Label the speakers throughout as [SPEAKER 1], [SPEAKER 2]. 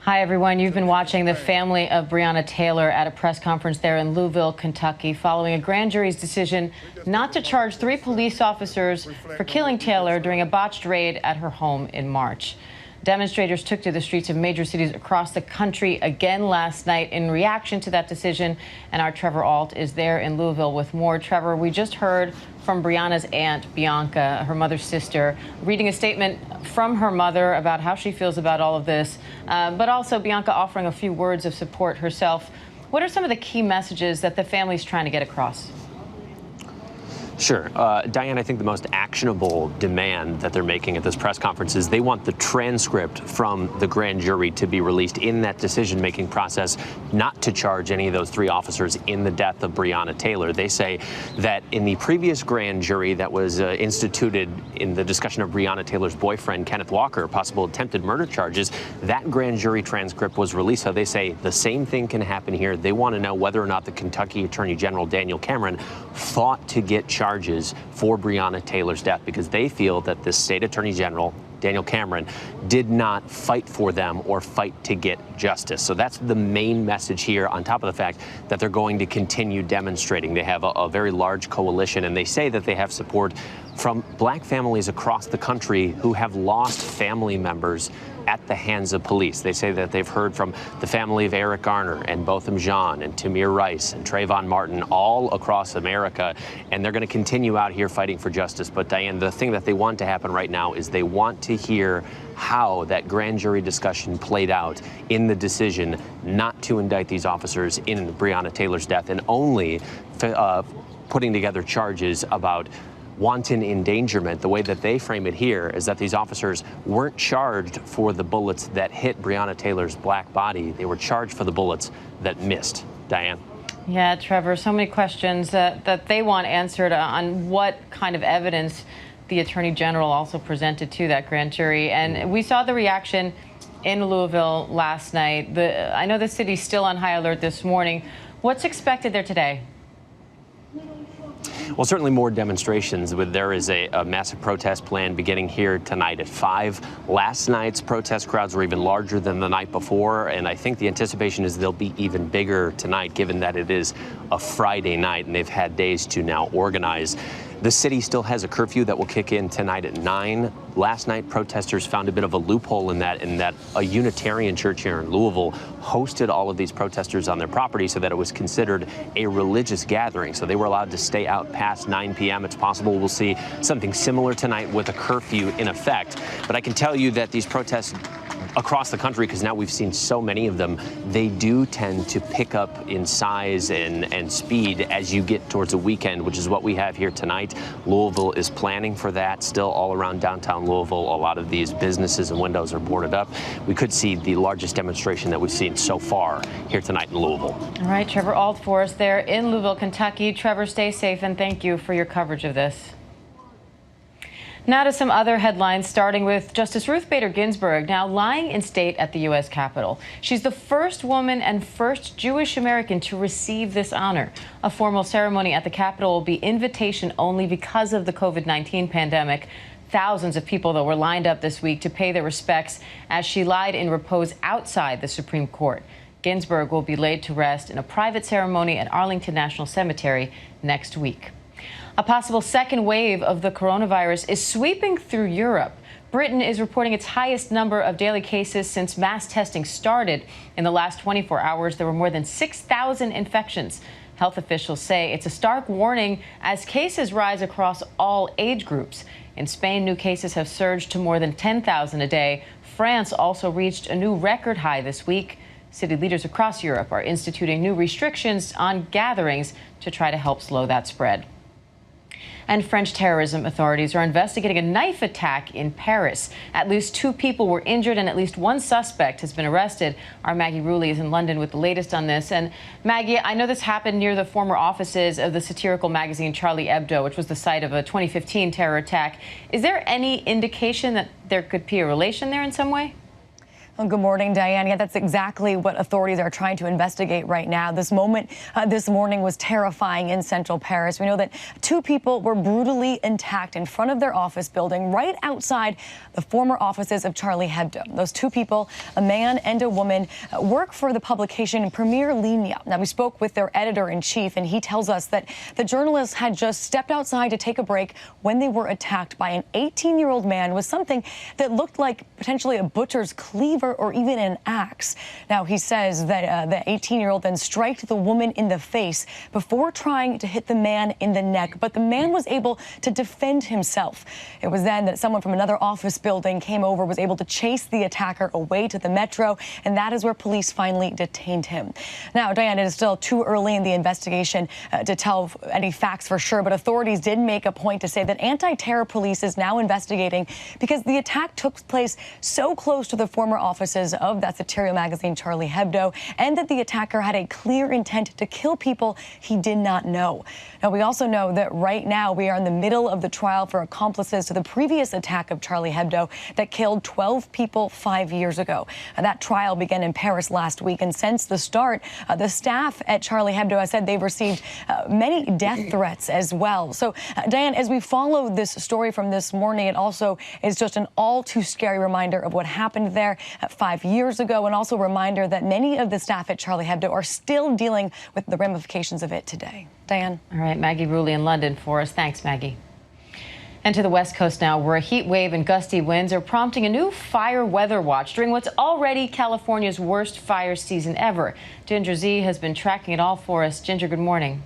[SPEAKER 1] Hi, everyone. You've been watching the family of Breonna Taylor at a press conference there in Louisville, Kentucky, following a grand jury's decision not to charge 3 police officers for killing Taylor during a botched raid at her home in March. Demonstrators took to the streets of major cities across the country again last night in reaction to that decision. And our Trevor Ault is there in Louisville with more. Trevor, we just heard from Breonna's aunt, Bianca, her mother's sister, reading a statement from her mother about how she feels about all of this, but also Bianca offering a few words of support herself. What are some of the key messages that the family's trying to get across?
[SPEAKER 2] Sure. Diane, I think the most actionable demand that they're making at this press conference is they want the transcript from the grand jury to be released in that decision-making process, not to charge any of those 3 officers in the death of Breonna Taylor. They say that in the previous grand jury that was instituted in the discussion of Breonna Taylor's boyfriend, Kenneth Walker, possible attempted murder charges, that grand jury transcript was released. So they say the same thing can happen here. They want to know whether or not the Kentucky Attorney General, Daniel Cameron, fought to get charges for Breonna Taylor's death because they feel that the state attorney general, Daniel Cameron, did not fight for them or fight to get justice. So that's the main message here, on top of the fact that they're going to continue demonstrating. They have a very large coalition, and they say that they have support from black families across the country who have lost family members at the hands of police. They say that they've heard from the family of Eric Garner and Botham Jean and Tamir Rice and Trayvon Martin all across America, and they're going to continue out here fighting for justice. But Diane, the thing that they want to happen right now is they want to hear how that grand jury discussion played out in the decision not to indict these officers in Breonna Taylor's death, and only putting together charges about wanton endangerment. The way that they frame it here is that these officers weren't charged for the bullets that hit Breonna Taylor's black body. They were charged for the bullets that missed. Diane?
[SPEAKER 1] Yeah, Trevor, so many questions that they want answered on what kind of evidence the Attorney General also presented to that grand jury. And we saw the reaction in Louisville last night. I know the city's still on high alert this morning. What's expected there today?
[SPEAKER 2] Well, certainly more demonstrations. There is a massive protest plan beginning here tonight at 5. Last night's protest crowds were even larger than the night before, and I think the anticipation is they'll be even bigger tonight, given that it is a Friday night and they've had days to now organize. The city still has a curfew that will kick in tonight at 9. Last night, protesters found a bit of a loophole in that a Unitarian church here in Louisville hosted all of these protesters on their property so that it was considered a religious gathering. So they were allowed to stay out past 9 p.m. It's possible we'll see something similar tonight with a curfew in effect. But I can tell you that these protests across the country, because now we've seen so many of them, they do tend to pick up in size and speed as you get towards the weekend, which is what we have here tonight. Louisville is planning for that. Still all around downtown Louisville, a lot of these businesses and windows are boarded up. We could see the largest demonstration that we've seen so far here tonight in Louisville.
[SPEAKER 1] All right, Trevor Ault for us there in Louisville, Kentucky. Trevor, stay safe, and thank you for your coverage of this. Now to some other headlines, starting with Justice Ruth Bader Ginsburg now lying in state at the U.S. Capitol. She's the first woman and first Jewish American to receive this honor. A formal ceremony at the Capitol will be invitation only because of the COVID-19 pandemic. Thousands of people, though, were lined up this week to pay their respects as she lied in repose outside the Supreme Court. Ginsburg will be laid to rest in a private ceremony at Arlington National Cemetery next week. A possible second wave of the coronavirus is sweeping through Europe. Britain is reporting its highest number of daily cases since mass testing started. In the last 24 hours, there were more than 6,000 infections. Health officials say it's a stark warning as cases rise across all age groups. In Spain, new cases have surged to more than 10,000 a day. France also reached a new record high this week. City leaders across Europe are instituting new restrictions on gatherings to try to help slow that spread. And French terrorism authorities are investigating a knife attack in Paris. At least 2 people were injured and at least 1 suspect has been arrested. Our Maggie Rulli is in London with the latest on this. And Maggie, I know this happened near the former offices of the satirical magazine Charlie Hebdo, which was the site of a 2015 terror attack. Is there any indication that there could be a relation there in some way?
[SPEAKER 3] Well, good morning, Diane. Yeah, that's exactly what authorities are trying to investigate right now. This moment this morning was terrifying in central Paris. We know that 2 people were brutally attacked in front of their office building right outside the former offices of Charlie Hebdo. Those 2 people, a man and a woman, work for the publication Premier Ligne. Now, we spoke with their editor-in-chief, and he tells us that the journalists had just stepped outside to take a break when they were attacked by an 18-year-old man with something that looked like potentially a butcher's cleaver or even an axe. Now, he says that the 18-year-old then struck the woman in the face before trying to hit the man in the neck, but the man was able to defend himself. It was then that someone from another office building came over, was able to chase the attacker away to the metro, and that is where police finally detained him. Now, Diane, it is still too early in the investigation to tell any facts for sure, but authorities did make a point to say that anti-terror police is now investigating because the attack took place so close to the former offices of that satirical magazine Charlie Hebdo, and that the attacker had a clear intent to kill people he did not know. Now, we also know that right now we are in the middle of the trial for accomplices to the previous attack of Charlie Hebdo that killed 12 people 5 years ago. That trial began in Paris last week, and since the start, the staff at Charlie Hebdo has said they've received many death threats as well. So, Diane, as we follow this story from this morning, it also is just an all too scary reminder of what happened there 5 years ago, and also a reminder that many of the staff at Charlie Hebdo are still dealing with the ramifications of it today. Diane.
[SPEAKER 1] All right, Maggie Rulli in London for us. Thanks, Maggie. And to the West Coast now, where a heat wave and gusty winds are prompting a new fire weather watch during what's already California's worst fire season ever. Ginger Z has been tracking it all for us. Ginger, good morning.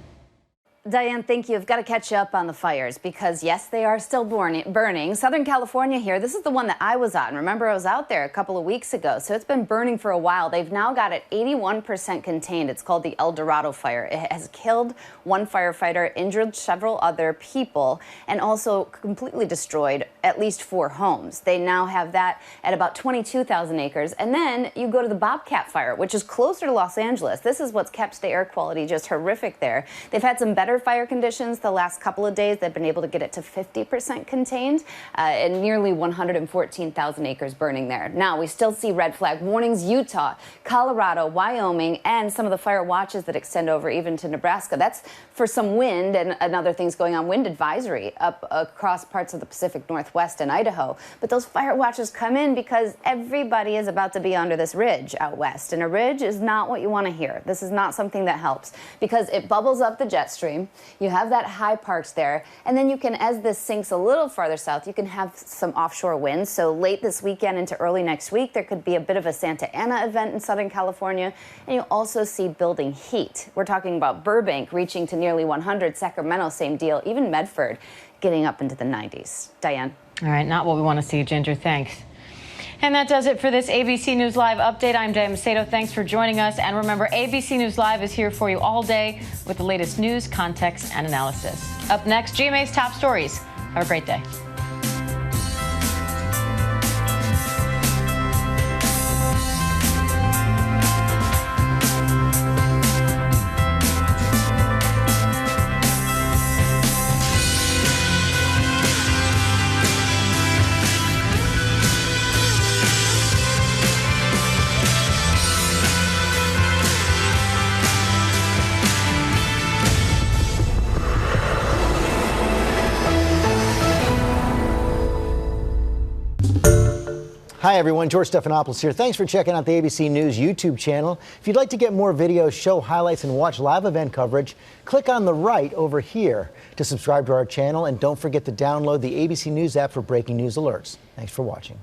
[SPEAKER 4] Diane, thank you. I've got to catch you up on the fires because, yes, they are still burning. Southern California here, this is the one that I was on. Remember, I was out there a couple of weeks ago, so it's been burning for a while. They've now got it 81% contained. It's called the El Dorado fire. It has killed 1 firefighter, injured several other people, and also completely destroyed at least 4 homes. They now have that at about 22,000 acres. And then you go to the Bobcat fire, which is closer to Los Angeles. This is what's kept the air quality just horrific there. They've had some better fire conditions the last couple of days. They've been able to get it to 50% contained and nearly 114,000 acres burning there. Now, we still see red flag warnings: Utah, Colorado, Wyoming, and some of the fire watches that extend over even to Nebraska. That's for some wind and other things going on. Wind advisory up across parts of the Pacific Northwest and Idaho. But those fire watches come in because everybody is about to be under this ridge out west. And a ridge is not what you want to hear. This is not something that helps because it bubbles up the jet stream. You have that high parks there, and then you can, as this sinks a little farther south, you can have some offshore winds. So late this weekend into early next week, there could be a bit of a Santa Ana event in Southern California, and you also see building heat. We're talking about Burbank reaching to nearly 100, Sacramento, same deal, even Medford getting up into the 90s. Diane.
[SPEAKER 1] All right, not what we want to see, Ginger. Thanks. And that does it for this ABC News Live update. I'm Diane Macedo. Thanks for joining us. And remember, ABC News Live is here for you all day with the latest news, context, and analysis. Up next, GMA's top stories. Have a great day.
[SPEAKER 5] Hi everyone, George Stephanopoulos here. Thanks for checking out the ABC News YouTube channel. If you'd like to get more videos, show highlights, and watch live event coverage, click on the right over here to subscribe to our channel, and don't forget to download the ABC News app for breaking news alerts. Thanks for watching.